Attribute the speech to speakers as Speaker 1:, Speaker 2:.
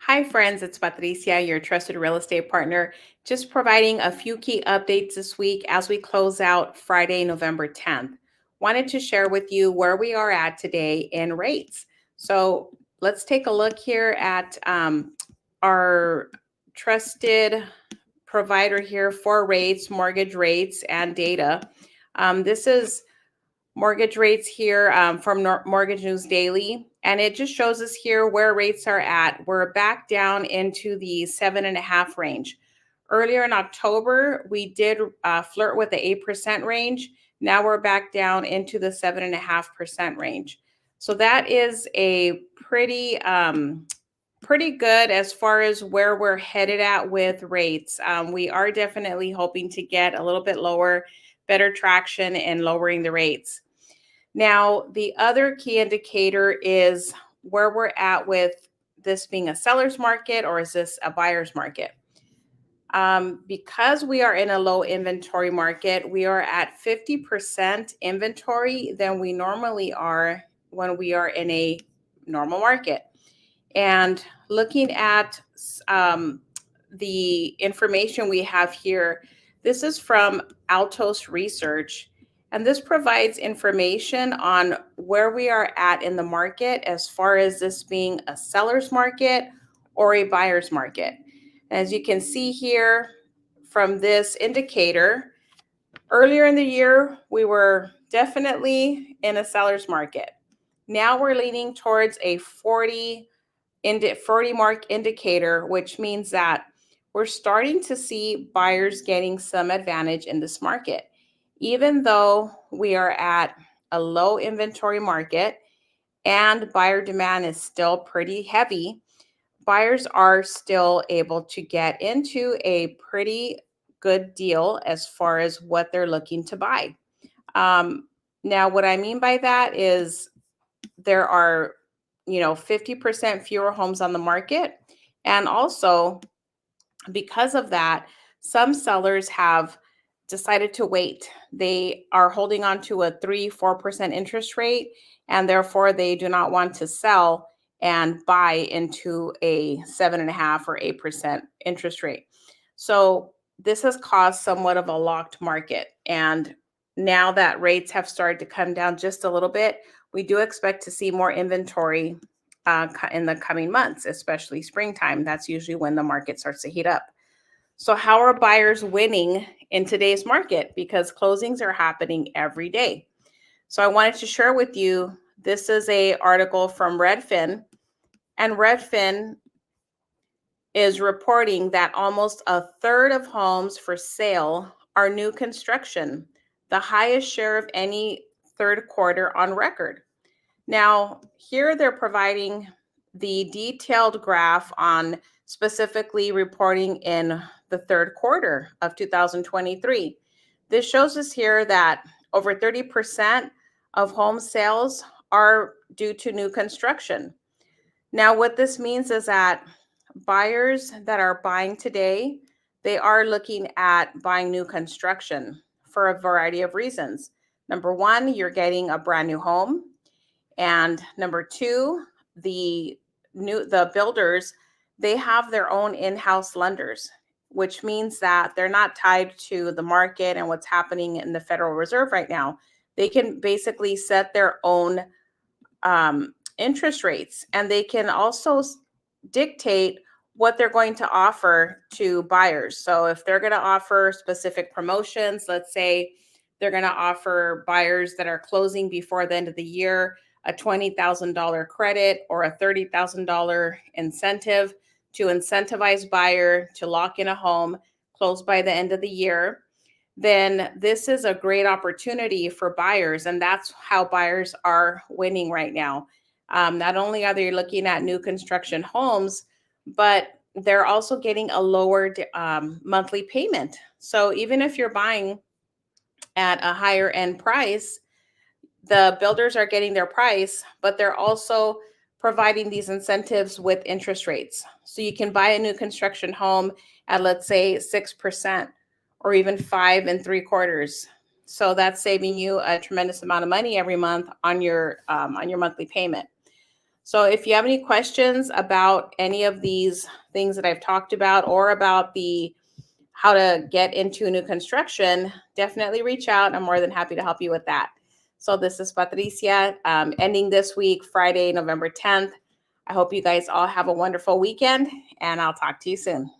Speaker 1: Hi, friends. It's Patricia, your trusted real estate partner, just providing a few key updates this week as we close out Friday, November 10th. Wanted to share with you where we are at today in rates. So let's take a look here at our trusted provider here for rates, mortgage rates, and data. This is mortgage rates here from Mortgage News Daily. And it just shows us here where rates are at. We're back down into the 7.5 range. Earlier in October, we did flirt with the 8% range. Now we're back down into the 7.5% range. So that is a pretty good as far as where we're headed at with rates. We are definitely hoping to get a little bit lower, better traction in lowering the rates. Now, the other key indicator is where we're at with this being a seller's market or is this a buyer's market? Because we are in a low inventory market, we are at 50% inventory than we normally are when we are in a normal market. And looking at the information we have here, this is from Altos Research, and this provides information on where we are at in the market as far as this being a seller's market or a buyer's market. As you can see here from this indicator, earlier in the year, we were definitely in a seller's market. Now we're leaning towards a 40 mark indicator, which means that we're starting to see buyers getting some advantage in this market. Even though we are at a low inventory market and buyer demand is still pretty heavy, buyers are still able to get into a pretty good deal as far as what they're looking to buy. Now, what I mean by that is there are 50% fewer homes on the market. And also, because of that, some sellers have decided to wait. They are holding on to a 3-4% interest rate, and therefore they do not want to sell and buy into a 7.5 or 8% interest rate. So this has caused somewhat of a locked market. And now that rates have started to come down just a little bit, we do expect to see more inventory in the coming months, especially springtime. That's usually when the market starts to heat up. So how are buyers winning in today's market? Because closings are happening every day. So I wanted to share with you, this is a article from Redfin, and Redfin is reporting that almost a third of homes for sale are new construction, the highest share of any third quarter on record. Now, here they're providing the detailed graph on specifically reporting in the third quarter of 2023. This shows us here that over 30% of home sales are due to new construction. Now, what this means is that buyers that are buying today, they are looking at buying new construction for a variety of reasons. Number one, you're getting a brand new home. And number two, the builders, they have their own in-house lenders, which means that they're not tied to the market and what's happening in the Federal Reserve right now. They can basically set their own interest rates, and they can also dictate what they're going to offer to buyers. So if they're going to offer specific promotions, let's say they're going to offer buyers that are closing before the end of the year a $20,000 credit or a $30,000 incentive to incentivize buyer to lock in a home, close by the end of the year, then this is a great opportunity for buyers. And that's how buyers are winning right now. Not only are they looking at new construction homes, but they're also getting a lowered monthly payment. So even if you're buying at a higher end price, the builders are getting their price, but they're also providing these incentives with interest rates. So you can buy a new construction home at, let's say, 6% or even 5.75%. So that's saving you a tremendous amount of money every month on your monthly payment. So if you have any questions about any of these things that I've talked about, or about the how to get into new construction, definitely reach out. I'm more than happy to help you with that. So this is Patricia, ending this week, Friday, November 10th. I hope you guys all have a wonderful weekend, and I'll talk to you soon.